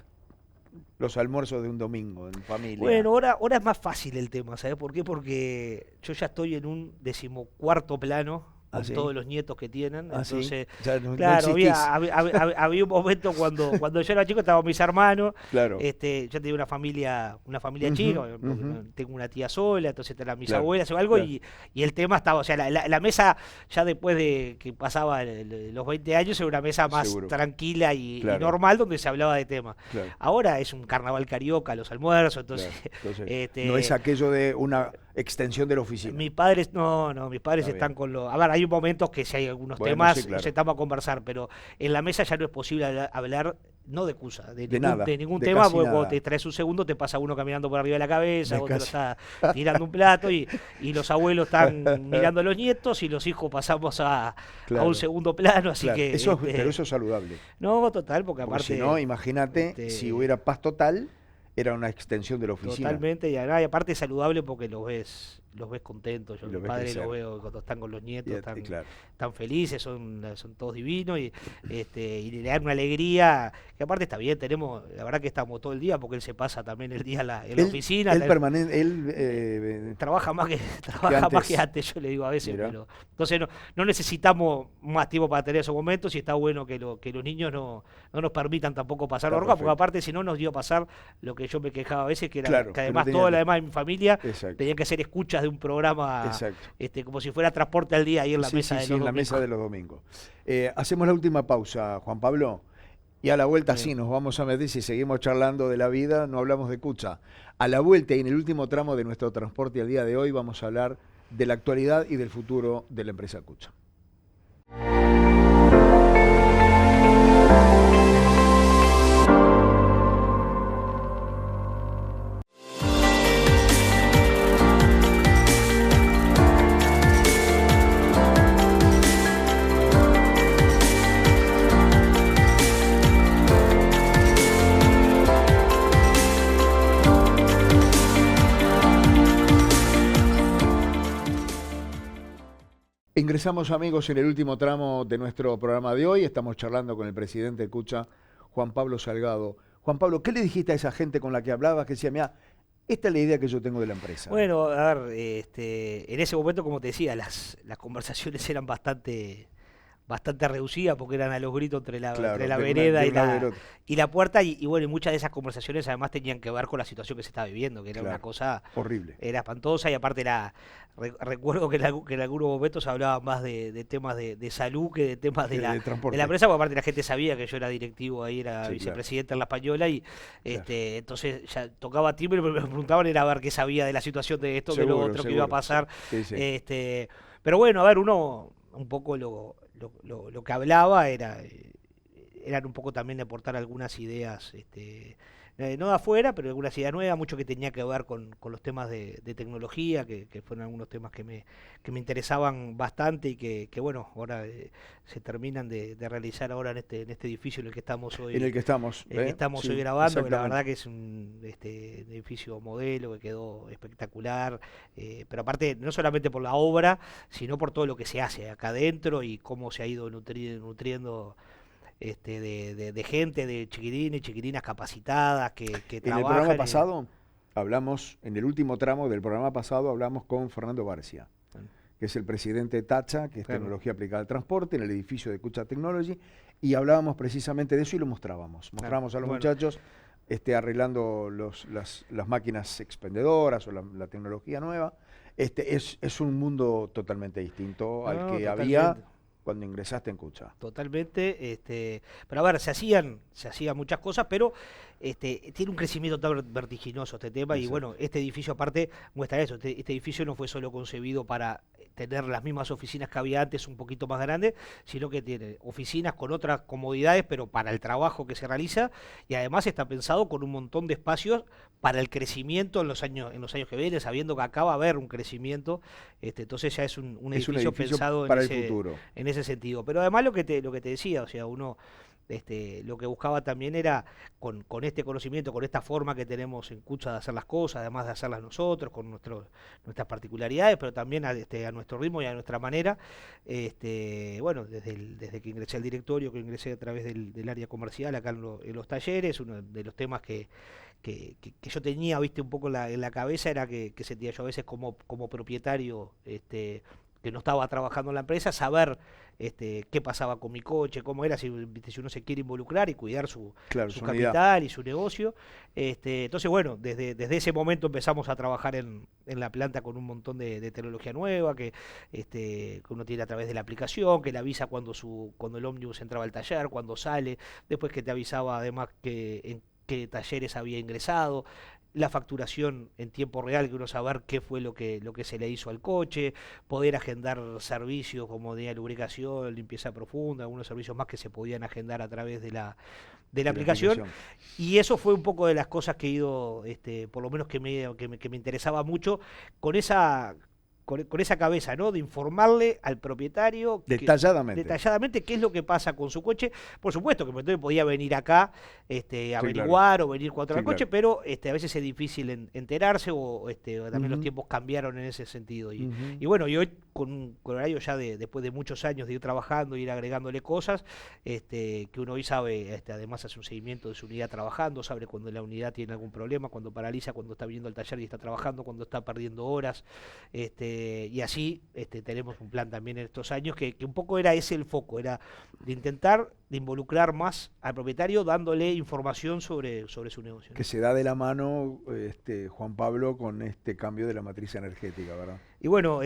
los almuerzos de un domingo en familia? Bueno, ahora es más fácil el tema, ¿sabes por qué? Porque yo ya estoy en un 14º plano ¿Ah, con sí? todos los nietos que tienen, ¿Ah, sí? entonces, Ya no claro, existís. había un momento cuando yo era chico, estaban mis hermanos, Claro. yo tenía una familia chica, Ujú, porque ujú. tengo una tía sola, entonces eran mis Claro, abuelas o algo, claro. y el tema estaba, o sea, la mesa ya después de que pasaba los 20 años era una mesa más Seguro. tranquila y Claro, normal donde se hablaba de temas. claro, Ahora es un carnaval carioca, los almuerzos, entonces, claro. Entonces, no es este, aquello de una extensión de la oficina. mis padres, no, mis padres Está están bien. con los... A ver, hay momentos que si hay algunos Bueno, sí, temas, nos claro. sentamos a conversar, pero en la mesa ya no es posible hablar, no de CUSA, De nada, de ningún de tema, casi porque cuando nada. te traes un segundo te pasa uno caminando por arriba de la cabeza, De otro casi. está tirando un plato y los abuelos están mirando a los nietos y los hijos pasamos a un Claro, segundo plano, así claro. que... Pero eso es saludable. no, total, porque Porque si no, aparte... imagínate, si Este, hubiera paz total, era una extensión de la oficina. totalmente, y aparte es saludable porque los ves contentos. Yo Y a lo mis ves padres crecer. los veo cuando están con los nietos, Y claro. están felices, son todos divinos y le dan una alegría, que aparte está bien, la verdad que estamos todo el día, porque él se pasa también el día en la oficina, Él permanente, trabaja más que antes. antes, yo le digo a veces, Mira. pero entonces no necesitamos más tiempo para tener esos momentos y está bueno que los niños no nos permitan tampoco pasar Está orga, porque perfecto. aparte si no nos dio a pasar lo que yo me quejaba a veces, que era Claro, que que no además tenían toda la que- demás de mi familia Exacto. tenían que ser escuchas de un programa Exacto. como si fuera transporte al día ahí en la Sí, mesa sí, de sí, los en la domingos. mesa de los domingos. Hacemos la última pausa, Juan Pablo. Y a la vuelta Bien. sí, nos vamos a meter, si seguimos charlando de la vida, no hablamos de Cucha. A la vuelta y en el último tramo de nuestro transporte al día de hoy vamos a hablar de la actualidad y del futuro de la empresa Cucha. Ingresamos, amigos, en el último tramo de nuestro programa de hoy. Estamos charlando con el presidente de Cucha, Juan Pablo Salgado. Juan Pablo, ¿qué le dijiste a esa gente con la que hablabas que decía, mira, esta es la idea que yo tengo de la empresa? Bueno, a ver, en ese momento, como te decía, las conversaciones eran bastante reducidas porque eran a los gritos entre la Claro, de vereda un lado y del otro. y la puerta y bueno, y muchas de esas conversaciones además tenían que ver con la situación que se estaba viviendo, que era Claro, una cosa, horrible. era espantosa y aparte recuerdo que en algunos momentos se hablaba más de temas de salud que de temas De transporte. de la empresa, porque aparte la gente sabía que yo era directivo ahí, era Sí, vicepresidente en La Española y Claro. Entonces ya tocaba timbre y me preguntaban era a ver qué sabía de la situación de esto, de lo Seguro, otro que iba a seguro, pasar. sí, sí. Pero bueno, a ver, uno un poco lo que hablaba eran un poco también de aportar algunas ideas, no de afuera, pero algunas ideas nuevas, mucho que tenía que ver con los temas de tecnología, que fueron algunos temas que me interesaban bastante y que bueno, ahora se terminan de realizar ahora en este edificio en el que estamos hoy. En el que estamos. En el que ¿eh? estamos Sí, hoy grabando, que la exactamente. verdad que es un edificio modelo que quedó espectacular, pero aparte no solamente por la obra, sino por todo lo que se hace acá adentro y cómo se ha ido nutriendo de gente, de chiquilines y chiquilinas capacitadas que En el trabajan. programa pasado hablamos, en el último tramo del programa pasado hablamos con Fernando Barcia, que es el presidente de TACHA, que es Claro. Tecnología Aplicada al Transporte, en el edificio de Cucha Technology, y hablábamos precisamente de eso y lo mostrábamos. Mostrábamos a los Bueno. muchachos arreglando las máquinas expendedoras o la tecnología nueva. Es un mundo totalmente distinto al No, que totalmente. había cuando ingresaste en Cucha. Totalmente, pero a ver, se hacían muchas cosas, pero tiene un crecimiento tan vertiginoso este tema y Exacto. bueno, este edificio aparte muestra eso, este edificio no fue solo concebido para tener las mismas oficinas que había antes, un poquito más grandes, sino que tiene oficinas con otras comodidades, pero para el trabajo que se realiza y además está pensado con un montón de espacios para el crecimiento en los años que vienen, sabiendo que acá va a haber un crecimiento, entonces ya es un Es un edificio edificio pensado para en el futuro. ese sentido. Pero además lo que te decía, o sea, uno lo que buscaba también era, con este conocimiento, con esta forma que tenemos en Cucha de hacer las cosas, además de hacerlas nosotros, con nuestras particularidades, pero también a nuestro ritmo y a nuestra manera, bueno, desde que ingresé al directorio, que ingresé a través del área comercial acá en los talleres, uno de los temas que yo tenía, viste, un poco en la cabeza era que sentía yo a veces como propietario, que no estaba trabajando en la empresa, saber qué pasaba con mi coche, cómo era, si uno se quiere involucrar y cuidar su capital y su negocio. Entonces, bueno, desde ese momento empezamos a trabajar en la planta con un montón de tecnología nueva que uno tiene a través de la aplicación, que le avisa cuando el ómnibus entraba al taller, cuando sale, después que te avisaba además en qué talleres había ingresado, la facturación en tiempo real, que uno saber qué fue lo que se le hizo al coche, poder agendar servicios como de lubricación, limpieza profunda, algunos servicios más que se podían agendar a través de la aplicación. Y eso fue un poco de las cosas que he ido, por lo menos que me interesaba mucho, con esa cabeza, ¿no? De informarle al propietario detalladamente qué es lo que pasa con su coche. Por supuesto que entonces podía venir acá averiguar o venir cuatro al coche, pero a veces es difícil enterarse o también los tiempos cambiaron en ese sentido. Y bueno, y hoy con un horario ya después de muchos años de ir trabajando, ir agregándole cosas, que uno hoy sabe, además hace un seguimiento de su unidad trabajando, sabe cuando la unidad tiene algún problema, cuando paraliza, cuando está viniendo al taller y está trabajando, cuando está perdiendo horas, y así tenemos un plan también en estos años que un poco era ese el foco, era de intentar de involucrar más al propietario dándole información sobre su negocio, ¿no? Que se da de la mano, Juan Pablo, con este cambio de la matriz energética, ¿verdad? Y bueno,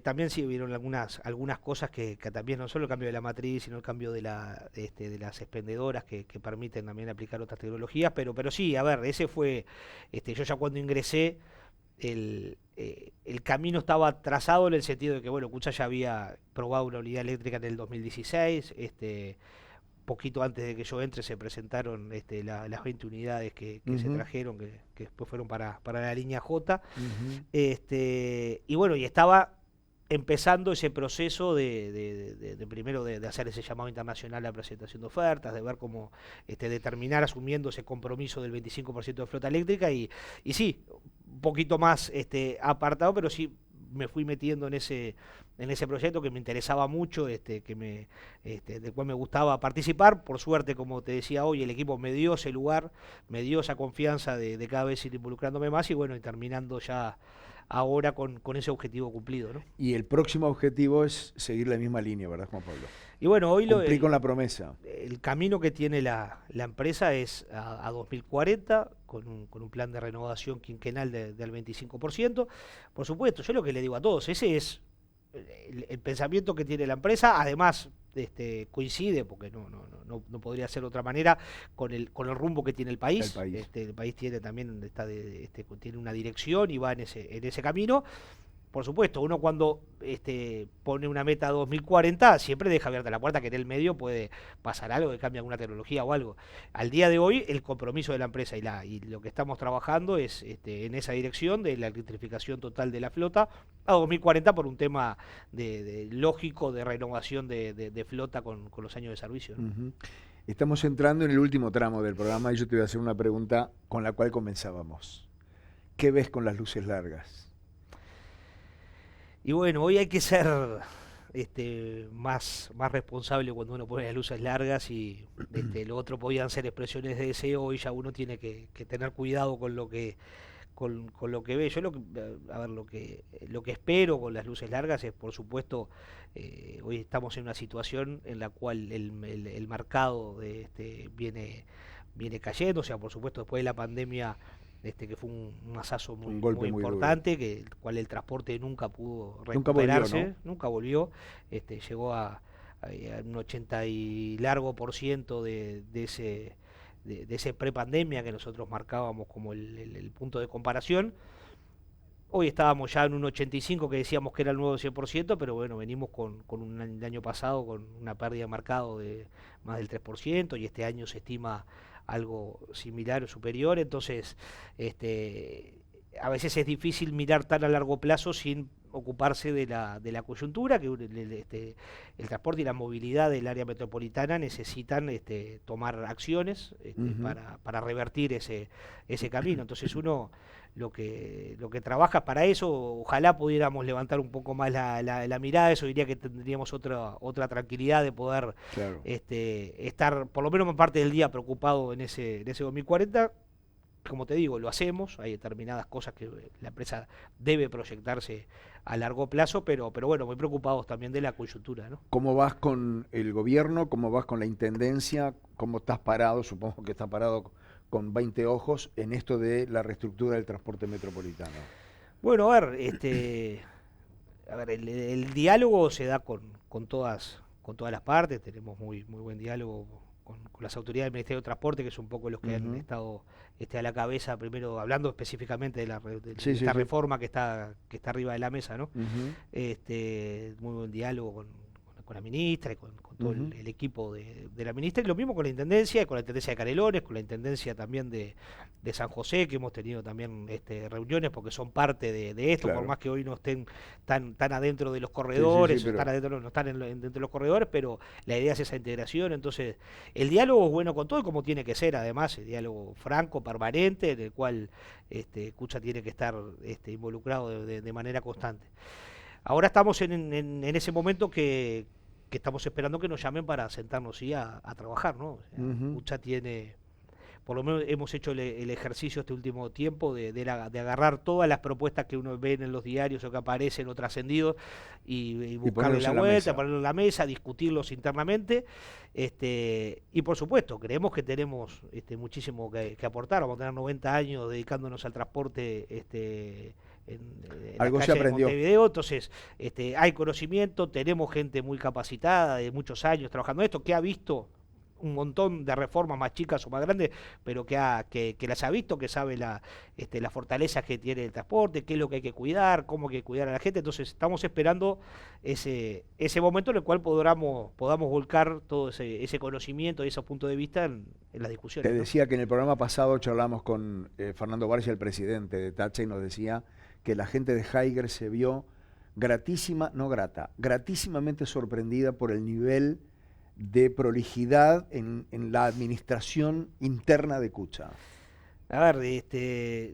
también sí vieron algunas cosas que también no solo el cambio de la matriz, sino el cambio de las expendedoras que permiten también aplicar otras tecnologías, pero sí, a ver, ese fue, yo ya cuando ingresé, el camino estaba trazado en el sentido de que, bueno, Cucha ya había probado una unidad eléctrica en el 2016, poquito antes de que yo entre se presentaron las 20 unidades que se trajeron, que después fueron para la línea J, y bueno, y estaba empezando ese proceso de primero de hacer ese llamado internacional a la presentación de ofertas, de ver cómo determinar asumiendo ese compromiso del 25% de flota eléctrica y sí, un poquito más apartado, pero sí me fui metiendo en ese proyecto que me interesaba mucho, del cual me gustaba participar. Por suerte, como te decía hoy, el equipo me dio ese lugar, me dio esa confianza de cada vez ir involucrándome más y bueno, y terminando ya ahora con ese objetivo cumplido, ¿no? Y el próximo objetivo es seguir la misma línea, ¿verdad, Juan Pablo? Y bueno, hoy cumplir con la promesa. El camino que tiene la empresa es a 2040, con un plan de renovación quinquenal del 25%. Por supuesto, yo lo que le digo a todos, ese es el pensamiento que tiene la empresa, además coincide, porque no podría ser de otra manera, con el rumbo que tiene el país. El país tiene también tiene una dirección y va en ese camino. Por supuesto, uno cuando pone una meta 2040 siempre deja abierta la puerta que en el medio puede pasar algo, que cambie alguna tecnología o algo. Al día de hoy, el compromiso de la empresa y lo que estamos trabajando es en esa dirección de la electrificación total de la flota a 2040 por un tema lógico de renovación de flota con los años de servicio, ¿no? Estamos entrando en el último tramo del programa y yo te voy a hacer una pregunta con la cual comenzábamos. ¿Qué ves con las luces largas? Y bueno, hoy hay que ser más responsable cuando uno pone las luces largas y lo otro podían ser expresiones de deseo. Hoy ya uno tiene que tener cuidado con lo que ve. Yo lo que espero con las luces largas es, por supuesto, hoy estamos en una situación en la cual el mercado viene cayendo, o sea, por supuesto, después de la pandemia, que fue un masazo muy importante, que el cual el transporte nunca pudo recuperarse, nunca volvió, llegó a un 80 y largo % de ese prepandemia que nosotros marcábamos como el punto de comparación. Hoy estábamos ya en un 85 que decíamos que era el nuevo 100%, pero bueno, venimos con un año pasado con una pérdida de mercado de más del 3% y este año se estima algo similar o superior. Entonces, a veces es difícil mirar tan a largo plazo sin ocuparse de la coyuntura, que el transporte y la movilidad del área metropolitana necesitan tomar acciones para revertir ese camino. Entonces uno lo que trabaja es para eso. Ojalá pudiéramos levantar un poco más la mirada, eso diría que tendríamos otra tranquilidad de poder estar por lo menos en parte del día preocupado en ese 2040. Como te digo, lo hacemos, hay determinadas cosas que la empresa debe proyectarse a largo plazo, pero bueno, muy preocupados también de la coyuntura, ¿no? ¿Cómo vas con el gobierno? ¿Cómo vas con la intendencia? ¿Cómo estás parado? Supongo que estás parado con 20 ojos en esto de la reestructura del transporte metropolitano. Bueno, el diálogo se da con todas las partes, tenemos muy buen diálogo con las autoridades del Ministerio de Transporte, que son un poco los que han estado a la cabeza, primero hablando específicamente de esta reforma que está arriba de la mesa, ¿no? Muy buen diálogo con la ministra y con todo el equipo de la ministra, y lo mismo con la Intendencia, con la Intendencia de Canelones, con la Intendencia también de San José, que hemos tenido también reuniones porque son parte de esto, por más que hoy no estén tan adentro de los corredores, no están dentro de los corredores, pero la idea es esa integración. Entonces el diálogo es bueno con todo, y como tiene que ser además, el diálogo franco, permanente, en el cual Cucha tiene que estar involucrado de manera constante. Ahora estamos en ese momento que estamos esperando que nos llamen para sentarnos a trabajar, ¿no? O sea, Cucha tiene, por lo menos hemos hecho el ejercicio este último tiempo de agarrar todas las propuestas que uno ve en los diarios o que aparecen o trascendidos y buscarle la vuelta, ponerlo en la mesa, discutirlos internamente, y por supuesto creemos que tenemos muchísimo que aportar. Vamos a tener 90 años dedicándonos al transporte en algo la se calle de aprendió. Montevideo. Entonces hay conocimiento, tenemos gente muy capacitada de muchos años trabajando en esto, que ha visto un montón de reformas más chicas o más grandes, pero que las ha visto, que sabe las fortalezas que tiene el transporte, qué es lo que hay que cuidar, cómo hay que cuidar a la gente. Entonces estamos esperando ese momento en el cual podamos volcar todo ese conocimiento y esos puntos de vista en las discusiones. Te decía que en el programa pasado charlamos con Fernando Barcia, el presidente de Tacha, y nos decía que la gente de Haiger se vio gratísimamente sorprendida por el nivel de prolijidad en la administración interna de Cucha. A ver,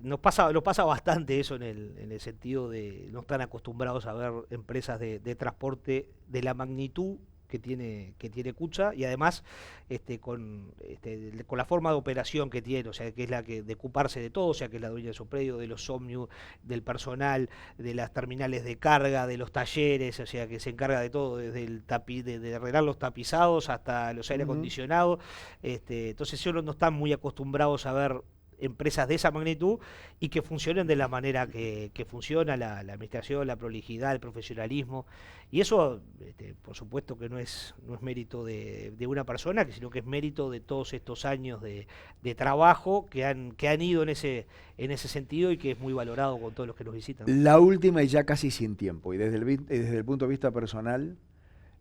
nos pasa bastante eso en el sentido de no están acostumbrados a ver empresas de transporte de la magnitud que tiene Cucha, y además con la forma de operación que tiene, o sea, que es la de ocuparse de todo, o sea, que es la dueña de su predio, de los ómnibus, del personal, de las terminales de carga, de los talleres, o sea, que se encarga de todo, desde el de arreglar los tapizados hasta los aire acondicionados. Entonces ellos no están muy acostumbrados a ver empresas de esa magnitud y que funcionen de la manera que funciona la administración, la prolijidad, el profesionalismo, y eso por supuesto que no es mérito de una persona, sino que es mérito de todos estos años de trabajo que han ido en ese sentido, y que es muy valorado con todos los que nos visitan. La última, y ya casi sin tiempo, y desde el punto de vista personal,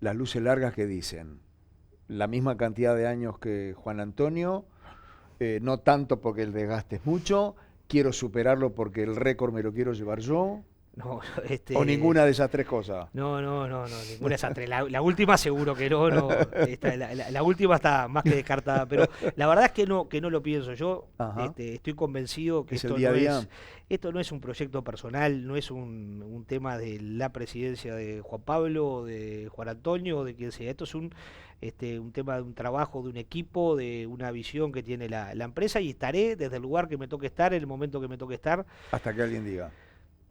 las luces largas que dicen la misma cantidad de años que Juan Antonio, no tanto porque el desgaste es mucho, quiero superarlo porque el récord me lo quiero llevar yo. No, o ninguna de esas tres cosas. No, ninguna de esas tres. La última seguro que no. La última está más que descartada, pero la verdad es que no lo pienso. Yo estoy convencido que esto no es un proyecto personal, no es un tema de la presidencia de Juan Pablo, de Juan Antonio, o de quien sea. Esto es un tema de un trabajo, de un equipo, de una visión que tiene la empresa, y estaré desde el lugar que me toque estar, en el momento que me toque estar. Hasta que alguien diga.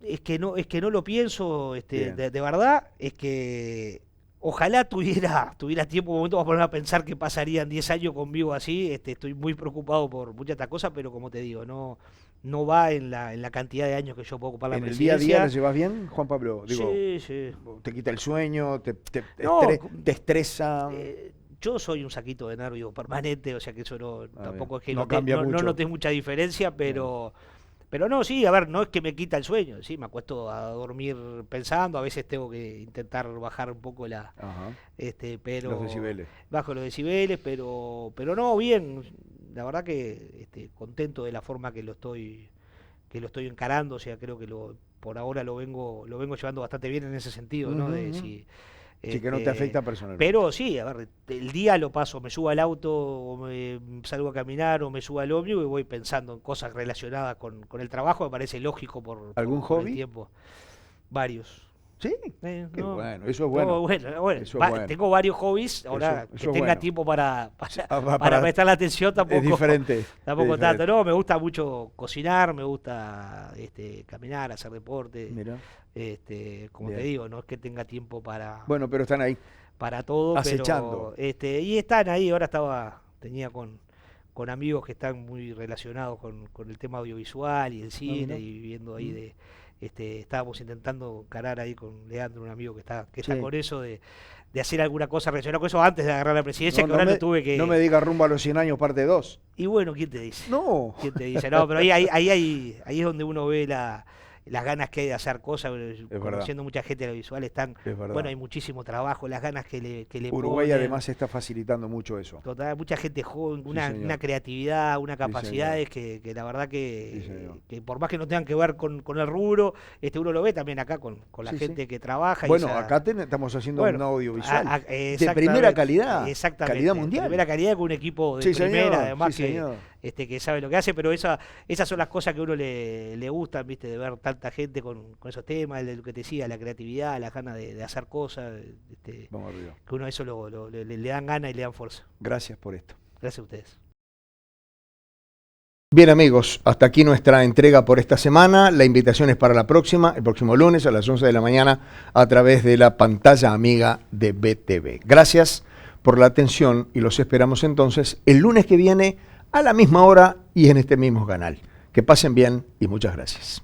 Es que no lo pienso, de verdad, es que ojalá tuviera tiempo, un momento, vamos a poner a pensar qué pasarían 10 años conmigo así. Estoy muy preocupado por muchas otras cosas, pero como te digo, no va en la cantidad de años que yo puedo ocupar la presidencia. ¿En el día a día lo llevas bien, Juan Pablo? Digo, sí. ¿Te quita el sueño? ¿Te estresa? Yo soy un saquito de nervios permanente, o sea que eso tampoco es que no noté mucha diferencia, pero... Pero no, sí, a ver, no es que me quita el sueño, sí, me acuesto a dormir pensando, a veces tengo que intentar bajar un poco pero los decibeles. Bajo los decibeles, pero no, bien, la verdad que contento de la forma que lo estoy que lo estoy encarando, o sea, creo que por ahora lo vengo llevando bastante bien en ese sentido, ¿no? De si, Sí, que no te afecta personalmente. pero sí, a ver, el día lo paso, me subo al auto, o me salgo a caminar, o me subo al ómnibus y voy pensando en cosas relacionadas con el trabajo, me parece lógico ¿Algún por el hobby? tiempo. Varios. Sí, qué No, bueno, eso es bueno. no, bueno, Eso es bueno. tengo varios hobbies, ahora Eso que es tenga bueno. tiempo para Para- prestar la atención tampoco, Es diferente. tampoco es tanto. diferente. No, me gusta mucho cocinar, me gusta caminar, hacer deporte, Mira, como te bien. digo, no es que tenga tiempo Bueno, pero están ahí, para todo, acechando. pero y están ahí, ahora tenía con amigos que están muy relacionados con el tema audiovisual y el Ah, cine mira. y viendo ahí estábamos intentando encarar ahí con Leandro, un amigo que está Sí. con eso de hacer alguna cosa relacionada con eso antes de agarrar la presidencia, No, que no ahora me, lo tuve que... no me digas rumbo a los 100 años, parte 2. Y bueno, ¿quién te dice? No. ¿Quién te dice? No, pero ahí es donde uno ve las ganas que hay de hacer cosas, verdad. conociendo mucha gente de la visual, Es verdad. bueno, hay muchísimo trabajo, las ganas que le Uruguay ponen. además está facilitando mucho eso. Total, mucha gente joven, Sí, una señor. creatividad, una Sí, capacidades que la verdad Sí, señor. que por más que no tengan que ver con el rubro, uno lo ve también acá con la Sí, gente sí. que trabaja. Bueno, acá estamos haciendo un audiovisual de primera calidad, exactamente, calidad mundial. De primera calidad con un equipo de Sí, primera, señor, además sí, señor. que sabe lo que hace, pero esas son las cosas que a uno le gustan, ¿viste? De ver tanta gente con esos temas, de lo que te decía, la creatividad, las ganas de hacer cosas, Vamos arriba. que uno a eso le dan ganas y le dan fuerza. Gracias por esto. Gracias a ustedes. Bien amigos, hasta aquí nuestra entrega por esta semana. La invitación es para la próxima, el próximo lunes a las 11 de la mañana a través de la pantalla amiga de BTV. Gracias por la atención y los esperamos entonces el lunes que viene a la misma hora y en este mismo canal. Que pasen bien y muchas gracias.